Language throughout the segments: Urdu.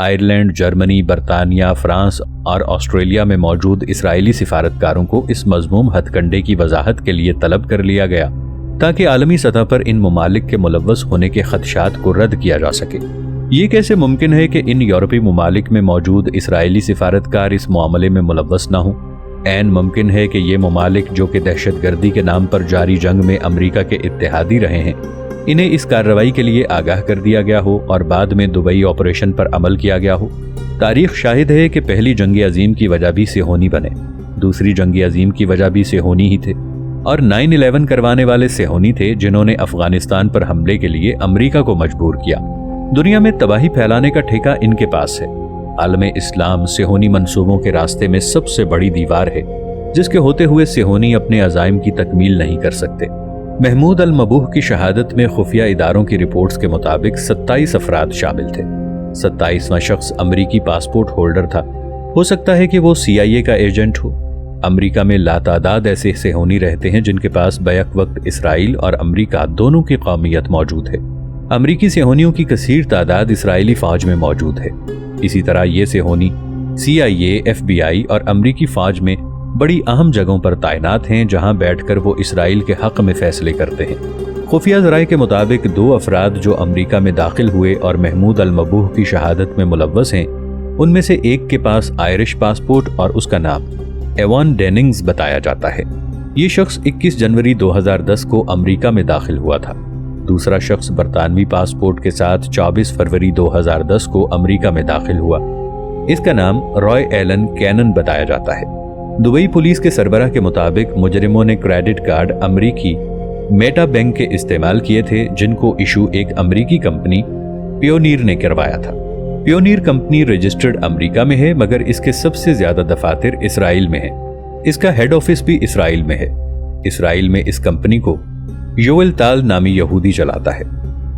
آئرلینڈ، جرمنی، برطانیہ، فرانس اور آسٹریلیا میں موجود اسرائیلی سفارتکاروں کو اس مذموم ہتھ کنڈے کی وضاحت کے لیے طلب کر لیا گیا تاکہ عالمی سطح پر ان ممالک کے ملوث ہونے کے خدشات کو رد کیا جا سکے۔ یہ کیسے ممکن ہے کہ ان یورپی ممالک میں موجود اسرائیلی سفارتکار اس معاملے میں ملوث نہ ہوں؟ عین ممکن ہے کہ یہ ممالک جو کہ دہشت گردی کے نام پر جاری جنگ میں امریکہ کے اتحادی رہے ہیں، انہیں اس کارروائی کے لیے آگاہ کر دیا گیا ہو اور بعد میں دبئی آپریشن پر عمل کیا گیا ہو۔ تاریخ شاہد ہے کہ پہلی جنگ عظیم کی وجہ بھی صہیونی بنے، دوسری جنگ عظیم کی وجہ بھی صہیونی ہی تھے، اور 9/11 کروانے والے صہیونی تھے جنہوں نے افغانستان پر حملے کے لیے امریکہ کو مجبور کیا۔ دنیا میں تباہی پھیلانے کا ٹھیکہ ان کے پاس ہے۔ عالم اسلام صہیونی منصوبوں کے راستے میں سب سے بڑی دیوار ہے جس کے ہوتے ہوئے صہیونی اپنے عزائم کی تکمیل نہیں کر سکتے۔ محمود المبوح کی شہادت میں خفیہ اداروں کی رپورٹس کے مطابق 27 افراد شامل تھے۔ 27واں شخص امریکی پاسپورٹ ہولڈر تھا۔ ہو سکتا ہے کہ وہ CIA کا ایجنٹ ہو۔ امریکہ میں لاتعداد ایسے صہیونی رہتے ہیں جن کے پاس بیک وقت اسرائیل اور امریکہ دونوں کی قومیت موجود ہے۔ امریکی صہیونیوں کی کثیر تعداد اسرائیلی فوج میں موجود ہے۔ اسی طرح یہ صہیونی CIA، FBI اور امریکی فوج میں بڑی اہم جگہوں پر تعینات ہیں جہاں بیٹھ کر وہ اسرائیل کے حق میں فیصلے کرتے ہیں۔ خفیہ ذرائع کے مطابق 2 افراد جو امریکہ میں داخل ہوئے اور محمود المبوح کی شہادت میں ملوث ہیں، ان میں سے ایک کے پاس آئرش پاسپورٹ اور اس کا نام ایوان ڈیننگز بتایا جاتا ہے۔ یہ شخص 21 جنوری 2010 کو امریکہ میں داخل ہوا تھا۔ دوسرا شخص برطانوی پاسپورٹ کے ساتھ 24 فروری 2010 کو امریکہ میں داخل ہوا۔ اس کا نام رائے ایلن کینن بتایا جاتا ہے۔ دبئی پولیس کے سربراہ کے مطابق مجرموں نے کریڈٹ کارڈ امریکی میٹا بینک کے استعمال کیے تھے جن کو ایشو ایک امریکی کمپنی پیونیر نے کروایا تھا۔ پیونیر کمپنی رجسٹرڈ امریکہ میں ہے مگر اس کے سب سے زیادہ دفاتر اسرائیل میں ہیں۔ اس کا ہیڈ آفس بھی اسرائیل میں ہے۔ اسرائیل میں اس کمپنی کو یوول تال نامی یہودی چلاتا ہے۔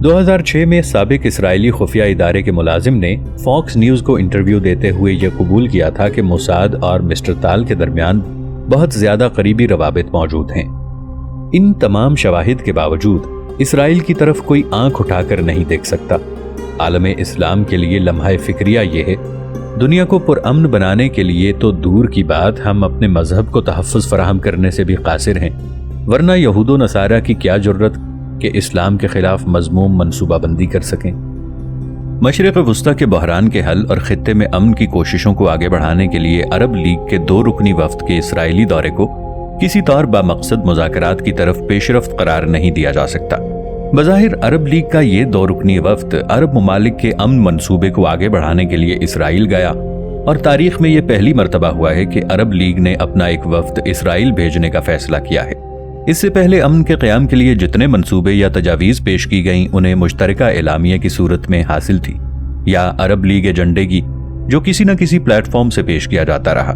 2006 میں سابق اسرائیلی خفیہ ادارے کے ملازم نے فاکس نیوز کو انٹرویو دیتے ہوئے یہ قبول کیا تھا کہ موساد اور مسٹر تال کے درمیان بہت زیادہ قریبی روابط موجود ہیں۔ ان تمام شواہد کے باوجود اسرائیل کی طرف کوئی آنکھ اٹھا کر نہیں دیکھ سکتا۔ عالم اسلام کے لیے لمحہ فکریہ یہ ہے، دنیا کو پرامن بنانے کے لیے تو دور کی بات ہم اپنے مذہب کو تحفظ فراہم کرنے سے بھی قاصر ہیں، ورنہ یہود و نصارہ کی کیا جرت کہ اسلام کے خلاف مذموم منصوبہ بندی کر سکیں۔ مشرق وسطیٰ کے بحران کے حل اور خطے میں امن کی کوششوں کو آگے بڑھانے کے لیے عرب لیگ کے 2 رکنی وفد کے اسرائیلی دورے کو کسی طور بامقصد مذاکرات کی طرف پیش رفت قرار نہیں دیا جا سکتا۔ بظاہر عرب لیگ کا یہ 2 رکنی وفد عرب ممالک کے امن منصوبے کو آگے بڑھانے کے لیے اسرائیل گیا، اور تاریخ میں یہ پہلی مرتبہ ہوا ہے کہ عرب لیگ نے اپنا ایک وفد اسرائیل بھیجنے کا فیصلہ کیا ہے۔ اس سے پہلے امن کے قیام کے لیے جتنے منصوبے یا تجاویز پیش کی گئیں انہیں مشترکہ اعلامیہ کی صورت میں حاصل تھی یا عرب لیگ ایجنڈے کی جو کسی نہ کسی پلیٹ فارم سے پیش کیا جاتا رہا۔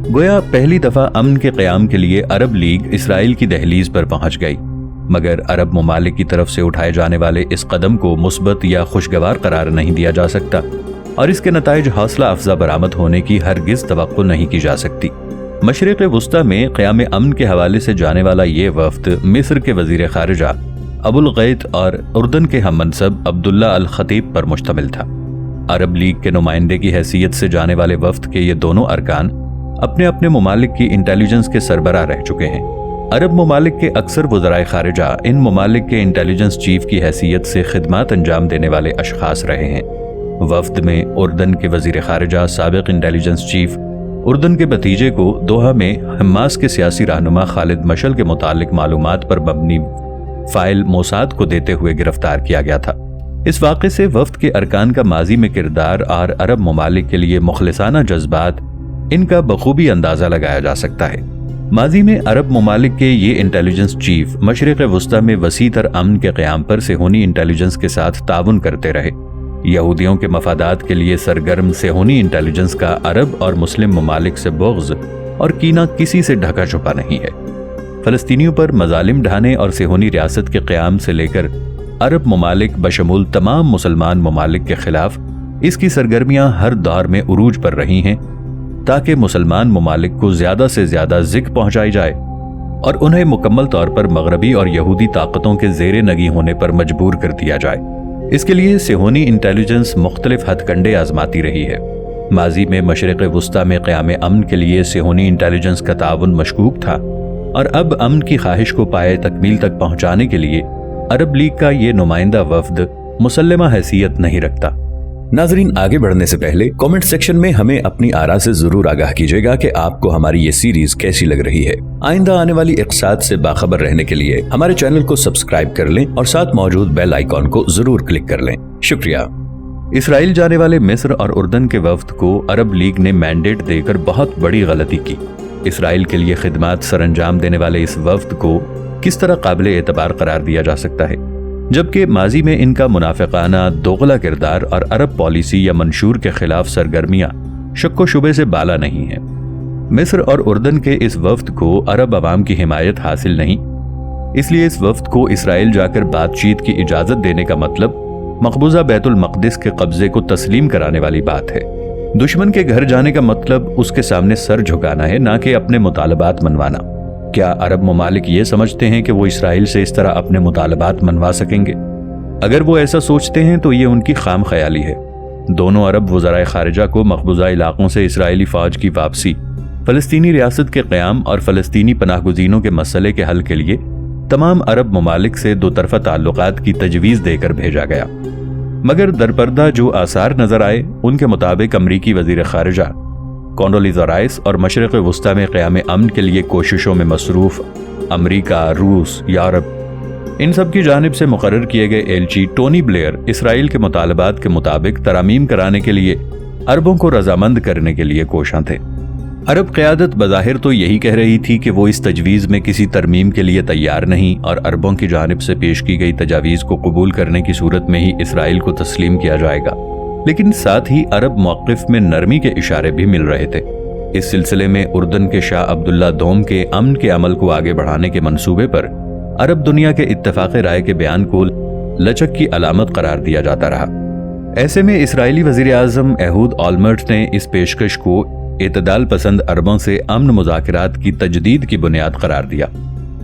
گویا پہلی دفعہ امن کے قیام کے لیے عرب لیگ اسرائیل کی دہلیز پر پہنچ گئی، مگر عرب ممالک کی طرف سے اٹھائے جانے والے اس قدم کو مثبت یا خوشگوار قرار نہیں دیا جا سکتا، اور اس کے نتائج حوصلہ افزا برآمد ہونے کی ہرگز توقع نہیں کی جا سکتی۔ مشرق وسطیٰ میں قیام امن کے حوالے سے جانے والا یہ وفد مصر کے وزیر خارجہ ابو الغیط اور اردن کے ہم منصب عبداللہ الخطیب پر مشتمل تھا۔ عرب لیگ کے نمائندے کی حیثیت سے جانے والے وفد کے یہ دونوں ارکان اپنے اپنے ممالک کی انٹیلیجنس کے سربراہ رہ چکے ہیں۔ عرب ممالک کے اکثر وزرائے خارجہ ان ممالک کے انٹیلیجنس چیف کی حیثیت سے خدمات انجام دینے والے اشخاص رہے ہیں۔ وفد میں اردن کے وزیر خارجہ سابق انٹیلیجنس چیف اردن کے بھتیجے کو دوحہ میں حماس کے سیاسی رہنما خالد مشعل کے متعلق معلومات پر مبنی فائل موساد کو دیتے ہوئے گرفتار کیا گیا تھا۔ اس واقعے سے وفد کے ارکان کا ماضی میں کردار اور عرب ممالک کے لیے مخلصانہ جذبات ان کا بخوبی اندازہ لگایا جا سکتا ہے۔ ماضی میں عرب ممالک کے یہ انٹیلیجنس چیف مشرق وسطیٰ میں وسیع تر امن کے قیام پر صہیونی انٹیلیجنس کے ساتھ تعاون کرتے رہے۔ یہودیوں کے مفادات کے لیے سرگرم صہیونی انٹیلیجنس کا عرب اور مسلم ممالک سے بغض اور کینہ کسی سے ڈھکا چھپا نہیں ہے۔ فلسطینیوں پر مظالم ڈھانے اور صہیونی ریاست کے قیام سے لے کر عرب ممالک بشمول تمام مسلمان ممالک کے خلاف اس کی سرگرمیاں ہر دور میں عروج پر رہی ہیں تاکہ مسلمان ممالک کو زیادہ سے زیادہ ذکر پہنچائی جائے اور انہیں مکمل طور پر مغربی اور یہودی طاقتوں کے زیر نگی ہونے پر مجبور کر دیا جائے۔ اس کے لیے صہیونی انٹیلیجنس مختلف ہتھ کنڈے آزماتی رہی ہے۔ ماضی میں مشرق وسطیٰ میں قیام امن کے لیے صہیونی انٹیلیجنس کا تعاون مشکوک تھا، اور اب امن کی خواہش کو پائے تکمیل تک پہنچانے کے لیے عرب لیگ کا یہ نمائندہ وفد مسلمہ حیثیت نہیں رکھتا۔ ناظرین، آگے بڑھنے سے پہلے کامنٹ سیکشن میں ہمیں اپنی آراء سے ضرور آگاہ کیجیے گا کہ آپ کو ہماری یہ سیریز کیسی لگ رہی ہے۔ آئندہ آنے والی اقتصاد سے باخبر رہنے کے لیے ہمارے چینل کو سبسکرائب کر لیں اور ساتھ موجود بیل آئیکن کو ضرور کلک کر لیں۔ شکریہ۔ اسرائیل جانے والے مصر اور اردن کے وفد کو عرب لیگ نے مینڈیٹ دے کر بہت بڑی غلطی کی۔ اسرائیل کے لیے خدمات سر انجام دینے والے اس وفد کو کس طرح قابل اعتبار قرار دیا جا سکتا ہے، جبکہ ماضی میں ان کا منافقانہ دوغلا کردار اور عرب پالیسی یا منشور کے خلاف سرگرمیاں شک و شبے سے بالا نہیں ہیں۔ مصر اور اردن کے اس وفد کو عرب عوام کی حمایت حاصل نہیں، اس لیے اس وفد کو اسرائیل جا کر بات چیت کی اجازت دینے کا مطلب مقبوضہ بیت المقدس کے قبضے کو تسلیم کرانے والی بات ہے۔ دشمن کے گھر جانے کا مطلب اس کے سامنے سر جھکانا ہے، نہ کہ اپنے مطالبات منوانا۔ کیا عرب ممالک یہ سمجھتے ہیں کہ وہ اسرائیل سے اس طرح اپنے مطالبات منوا سکیں گے؟ اگر وہ ایسا سوچتے ہیں تو یہ ان کی خام خیالی ہے۔ دونوں عرب وزرائے خارجہ کو مقبوضہ علاقوں سے اسرائیلی فوج کی واپسی، فلسطینی ریاست کے قیام اور فلسطینی پناہ گزینوں کے مسئلے کے حل کے لیے تمام عرب ممالک سے دو طرفہ تعلقات کی تجویز دے کر بھیجا گیا، مگر درپردہ جو آثار نظر آئے ان کے مطابق امریکی وزیر خارجہ کونڈولیزا رائس اور مشرق وسطیٰ میں قیام امن کے لیے کوششوں میں مصروف امریکہ، روس، یورپ، ان سب کی جانب سے مقرر کیے گئے ایلچی ٹونی بلیئر اسرائیل کے مطالبات کے مطابق ترامیم کرانے کے لیے عربوں کو رضامند کرنے کے لیے کوشاں تھے۔ عرب قیادت بظاہر تو یہی کہہ رہی تھی کہ وہ اس تجویز میں کسی ترمیم کے لیے تیار نہیں، اور عربوں کی جانب سے پیش کی گئی تجاویز کو قبول کرنے کی صورت میں ہی اسرائیل کو تسلیم کیا جائے گا، لیکن ساتھ ہی عرب موقف میں نرمی کے اشارے بھی مل رہے تھے۔ اس سلسلے میں اردن کے شاہ عبداللہ دوم کے امن کے عمل کو آگے بڑھانے کے منصوبے پر عرب دنیا کے اتفاق رائے کے بیان کو لچک کی علامت قرار دیا جاتا رہا۔ ایسے میں اسرائیلی وزیر اعظم ایہود اولمرٹ نے اس پیشکش کو اعتدال پسند عربوں سے امن مذاکرات کی تجدید کی بنیاد قرار دیا۔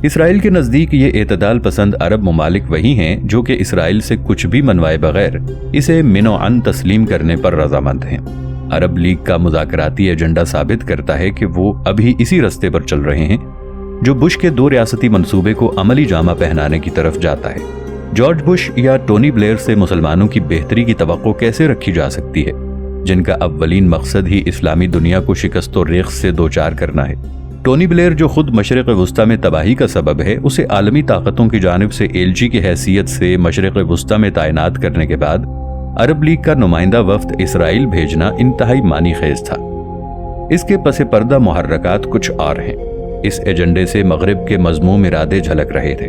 اسرائیل کے نزدیک یہ اعتدال پسند عرب ممالک وہی ہیں جو کہ اسرائیل سے کچھ بھی منوائے بغیر اسے من و عن تسلیم کرنے پر رضامند ہیں۔ عرب لیگ کا مذاکراتی ایجنڈا ثابت کرتا ہے کہ وہ ابھی اسی رستے پر چل رہے ہیں جو بش کے دو ریاستی منصوبے کو عملی جامہ پہنانے کی طرف جاتا ہے۔ جارج بش یا ٹونی بلیئر سے مسلمانوں کی بہتری کی توقع کیسے رکھی جا سکتی ہے، جن کا اولین مقصد ہی اسلامی دنیا کو شکست و ریغ سے دوچار کرنا ہے؟ ٹونی بلیئر جو خود مشرق وسطیٰ میں تباہی کا سبب ہے، اسے عالمی طاقتوں کی جانب سے ایلچی کی حیثیت سے مشرق وسطیٰ میں تعینات کرنے کے بعد عرب لیگ کا نمائندہ وفد اسرائیل بھیجنا انتہائی معنی خیز تھا۔ اس کے پس پردہ محرکات کچھ اور ہیں۔ اس ایجنڈے سے مغرب کے مذموم ارادے جھلک رہے تھے۔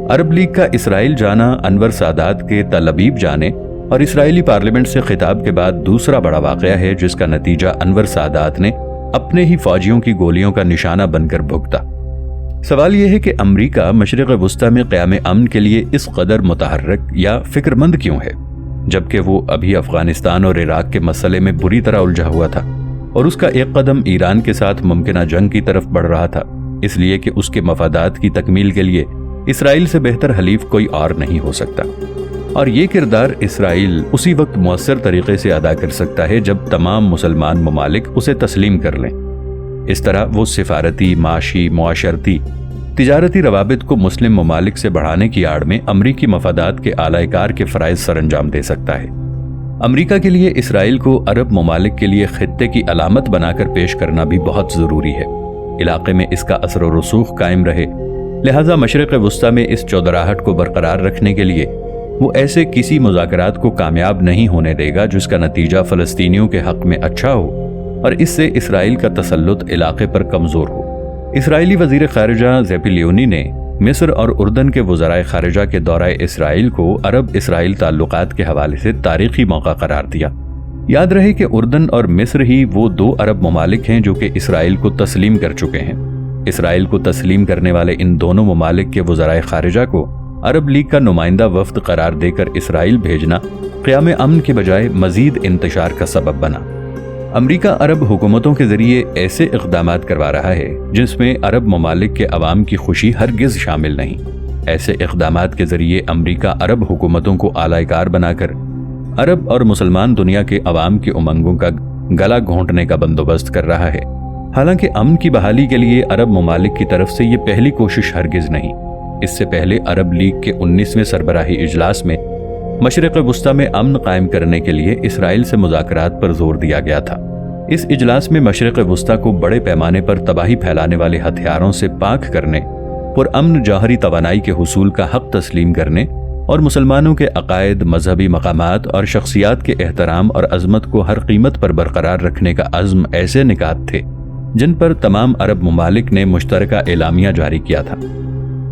عرب لیگ کا اسرائیل جانا انور سادات کے تل ابیب جانے اور اسرائیلی پارلیمنٹ سے خطاب کے بعد دوسرا بڑا واقعہ ہے جس کا نتیجہ انور سادات نے اپنے ہی فوجیوں کی گولیوں کا نشانہ بن کر بھگتا۔ سوال یہ ہے کہ امریکہ مشرق وسطیٰ میں قیام امن کے لیے اس قدر متحرک یا فکر مند کیوں ہے، جبکہ وہ ابھی افغانستان اور عراق کے مسئلے میں بری طرح الجھا ہوا تھا اور اس کا ایک قدم ایران کے ساتھ ممکنہ جنگ کی طرف بڑھ رہا تھا، اس لیے کہ اس کے مفادات کی تکمیل کے لیے اسرائیل سے بہتر حلیف کوئی اور نہیں ہو سکتا، اور یہ کردار اسرائیل اسی وقت مؤثر طریقے سے ادا کر سکتا ہے جب تمام مسلمان ممالک اسے تسلیم کر لیں۔ اس طرح وہ سفارتی، معاشی، معاشرتی، تجارتی روابط کو مسلم ممالک سے بڑھانے کی آڑ میں امریکی مفادات کے اعلی کار کے فرائض سر انجام دے سکتا ہے۔ امریکہ کے لیے اسرائیل کو عرب ممالک کے لیے خطے کی علامت بنا کر پیش کرنا بھی بہت ضروری ہے۔ علاقے میں اس کا اثر و رسوخ قائم رہے، لہذا مشرق وسطیٰ میں اس چودراہٹ کو برقرار رکھنے کے لیے وہ ایسے کسی مذاکرات کو کامیاب نہیں ہونے دے گا جس کا نتیجہ فلسطینیوں کے حق میں اچھا ہو اور اس سے اسرائیل کا تسلط علاقے پر کمزور ہو۔ اسرائیلی وزیر خارجہ زیپی لیونی نے مصر اور اردن کے وزرائے خارجہ کے دورہ اسرائیل کو عرب اسرائیل تعلقات کے حوالے سے تاریخی موقع قرار دیا۔ یاد رہے کہ اردن اور مصر ہی وہ دو عرب ممالک ہیں جو کہ اسرائیل کو تسلیم کر چکے ہیں۔ اسرائیل کو تسلیم کرنے والے ان دونوں ممالک کے وزرائے خارجہ کو عرب لیگ کا نمائندہ وفد قرار دے کر اسرائیل بھیجنا قیام امن کے بجائے مزید انتشار کا سبب بنا۔ امریکہ عرب حکومتوں کے ذریعے ایسے اقدامات کروا رہا ہے جس میں عرب ممالک کے عوام کی خوشی ہرگز شامل نہیں۔ ایسے اقدامات کے ذریعے امریکہ عرب حکومتوں کو آلہ کار بنا کر عرب اور مسلمان دنیا کے عوام کے امنگوں کا گلا گھونٹنے کا بندوبست کر رہا ہے۔ حالانکہ امن کی بحالی کے لیے عرب ممالک کی طرف سے یہ پہلی کوشش ہرگز نہیں۔ اس سے پہلے عرب لیگ کے 19ویں سربراہی اجلاس میں مشرق وسطی میں امن قائم کرنے کے لیے اسرائیل سے مذاکرات پر زور دیا گیا تھا۔ اس اجلاس میں مشرق وسطی کو بڑے پیمانے پر تباہی پھیلانے والے ہتھیاروں سے پاک کرنے، پرامن جوہری توانائی کے حصول کا حق تسلیم کرنے اور مسلمانوں کے عقائد، مذہبی مقامات اور شخصیات کے احترام اور عظمت کو ہر قیمت پر برقرار رکھنے کا عزم ایسے نکات تھے جن پر تمام عرب ممالک نے مشترکہ اعلامیہ جاری کیا تھا۔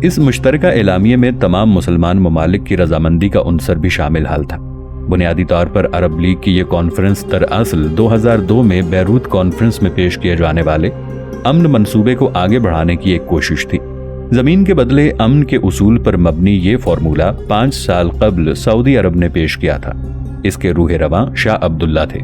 اس مشترکہ اعلامیے میں تمام مسلمان ممالک کی رضامندی کا عنصر بھی شامل حال تھا۔ بنیادی طور پر عرب لیگ کی یہ کانفرنس دراصل 2002 میں بیروت کانفرنس میں پیش کیے جانے والے امن منصوبے کو آگے بڑھانے کی ایک کوشش تھی۔ زمین کے بدلے امن کے اصول پر مبنی یہ فارمولہ 5 سال قبل سعودی عرب نے پیش کیا تھا۔ اس کے روح رواں شاہ عبداللہ تھے۔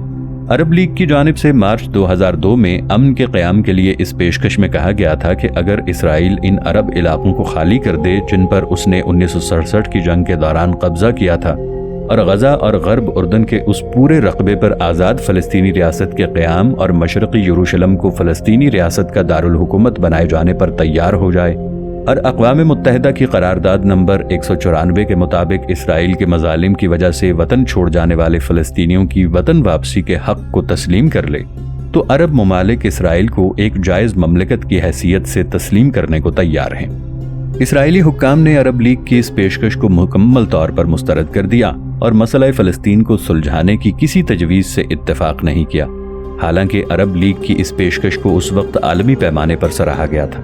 عرب لیگ کی جانب سے مارچ 2002 میں امن کے قیام کے لیے اس پیشکش میں کہا گیا تھا کہ اگر اسرائیل ان عرب علاقوں کو خالی کر دے جن پر اس نے 1967 کی جنگ کے دوران قبضہ کیا تھا، اور غزہ اور غرب اردن کے اس پورے رقبے پر آزاد فلسطینی ریاست کے قیام اور مشرقی یروشلم کو فلسطینی ریاست کا دارالحکومت بنائے جانے پر تیار ہو جائے، اور اقوام متحدہ کی قرارداد نمبر 194 کے مطابق اسرائیل کے مظالم کی وجہ سے وطن چھوڑ جانے والے فلسطینیوں کی وطن واپسی کے حق کو تسلیم کر لے، تو عرب ممالک اسرائیل کو ایک جائز مملکت کی حیثیت سے تسلیم کرنے کو تیار ہیں۔ اسرائیلی حکام نے عرب لیگ کی اس پیشکش کو مکمل طور پر مسترد کر دیا اور مسئلہ فلسطین کو سلجھانے کی کسی تجویز سے اتفاق نہیں کیا، حالانکہ عرب لیگ کی اس پیشکش کو اس وقت عالمی پیمانے پر سراہا گیا تھا۔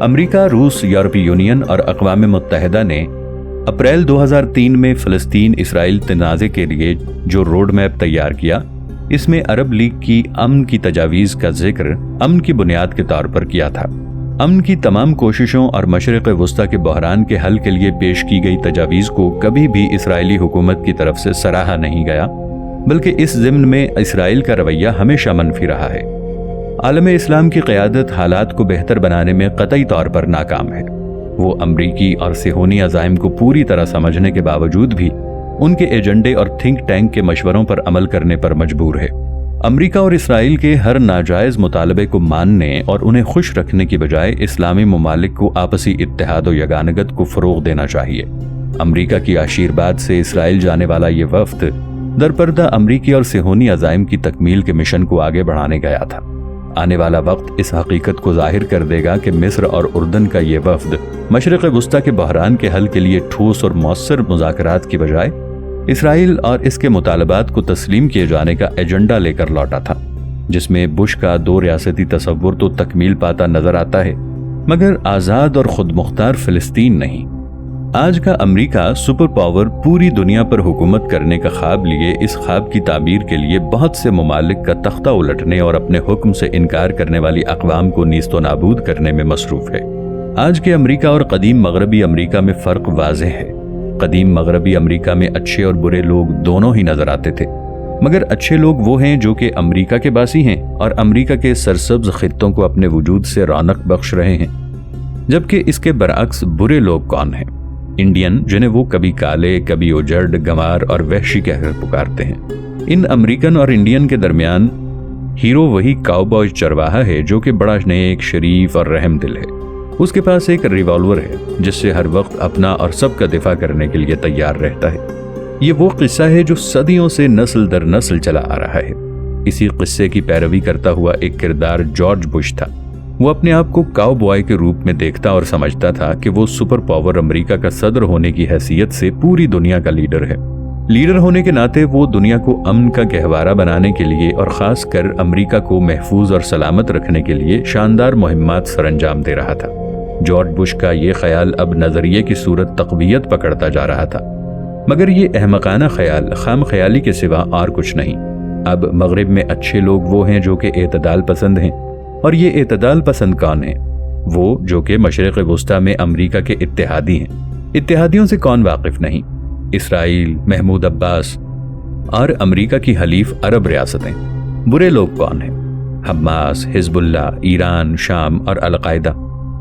امریکہ، روس، یورپی یونین اور اقوام متحدہ نے اپریل 2003 میں فلسطین اسرائیل تنازع کے لیے جو روڈ میپ تیار کیا، اس میں عرب لیگ کی امن کی تجاویز کا ذکر امن کی بنیاد کے طور پر کیا تھا۔ امن کی تمام کوششوں اور مشرق وسطی کے بحران کے حل کے لیے پیش کی گئی تجاویز کو کبھی بھی اسرائیلی حکومت کی طرف سے سراہا نہیں گیا، بلکہ اس ضمن میں اسرائیل کا رویہ ہمیشہ منفی رہا ہے۔ عالم اسلام کی قیادت حالات کو بہتر بنانے میں قطعی طور پر ناکام ہے۔ وہ امریکی اور صہیونی عزائم کو پوری طرح سمجھنے کے باوجود بھی ان کے ایجنڈے اور تھنک ٹینک کے مشوروں پر عمل کرنے پر مجبور ہے۔ امریکہ اور اسرائیل کے ہر ناجائز مطالبے کو ماننے اور انہیں خوش رکھنے کی بجائے اسلامی ممالک کو آپسی اتحاد و یگانگت کو فروغ دینا چاہیے۔ امریکہ کی آشیرواد سے اسرائیل جانے والا یہ وفد درپردہ امریکی اور صہیونی عزائم کی تکمیل کے مشن کو آگے بڑھانے گیا تھا۔ آنے والا وقت اس حقیقت کو ظاہر کر دے گا کہ مصر اور اردن کا یہ وفد مشرق وسطی کے بحران کے حل کے لیے ٹھوس اور مؤثر مذاکرات کی بجائے اسرائیل اور اس کے مطالبات کو تسلیم کیے جانے کا ایجنڈا لے کر لوٹا تھا، جس میں بش کا 2 ریاستی تصور تو تکمیل پاتا نظر آتا ہے، مگر آزاد اور خود مختار فلسطین نہیں۔ آج کا امریکہ سپر پاور پوری دنیا پر حکومت کرنے کا خواب لیے اس خواب کی تعبیر کے لیے بہت سے ممالک کا تختہ الٹنے اور اپنے حکم سے انکار کرنے والی اقوام کو نیست و نابود کرنے میں مصروف ہے۔ آج کے امریکہ اور قدیم مغربی امریکہ میں فرق واضح ہے۔ قدیم مغربی امریکہ میں اچھے اور برے لوگ دونوں ہی نظر آتے تھے، مگر اچھے لوگ وہ ہیں جو کہ امریکہ کے باسی ہیں اور امریکہ کے سرسبز خطوں کو اپنے وجود سے رونق بخش رہے ہیں، جبکہ اس کے برعکس برے لوگ کون ہیں؟ انڈین، جنہیں وہ کبھی کالے، کبھی اجڑ، گنوار اور وحشی کہہ کر پکارتے ہیں۔ ان امریکن اور انڈین کے درمیان ہیرو وہی کاؤبوائے چرواہا ہے جو کہ بڑا نیک، شریف اور رحم دل ہے۔ اس کے پاس ایک ریوالور ہے جس سے ہر وقت اپنا اور سب کا دفاع کرنے کے لیے تیار رہتا ہے۔ یہ وہ قصہ ہے جو صدیوں سے نسل در نسل چلا آ رہا ہے۔ اسی قصے کی پیروی کرتا ہوا ایک کردار جارج بش تھا۔ وہ اپنے آپ کو کاؤ بوائے کے روپ میں دیکھتا اور سمجھتا تھا کہ وہ سپر پاور امریکہ کا صدر ہونے کی حیثیت سے پوری دنیا کا لیڈر ہے۔ لیڈر ہونے کے ناطے وہ دنیا کو امن کا گہوارہ بنانے کے لیے اور خاص کر امریکہ کو محفوظ اور سلامت رکھنے کے لیے شاندار مہمات سر انجام دے رہا تھا۔ جارج بش کا یہ خیال اب نظریے کی صورت تقویت پکڑتا جا رہا تھا، مگر یہ احمقانہ خیال خام خیالی کے سوا اور کچھ نہیں۔ اب مغرب میں اچھے لوگ وہ ہیں جو کہ اعتدال پسند ہیں، اور یہ اعتدال پسند کون ہیں؟ وہ جو کہ مشرق وسطی میں امریکہ کے اتحادی ہیں۔ اتحادیوں سے کون واقف نہیں؟ اسرائیل، محمود عباس اور امریکہ کی حلیف عرب ریاستیں۔ برے لوگ کون ہیں؟ حماس، حزب اللہ، ایران، شام اور القاعدہ۔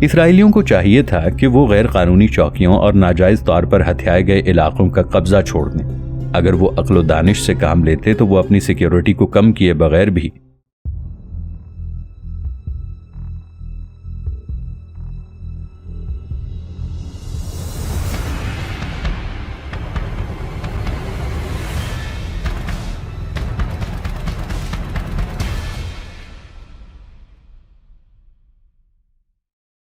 اسرائیلیوں کو چاہیے تھا کہ وہ غیر قانونی چوکیوں اور ناجائز طور پر ہتھیائے گئے علاقوں کا قبضہ چھوڑ دیں۔ اگر وہ عقل و دانش سے کام لیتے تو وہ اپنی سیکیورٹی کو کم کیے بغیر بھی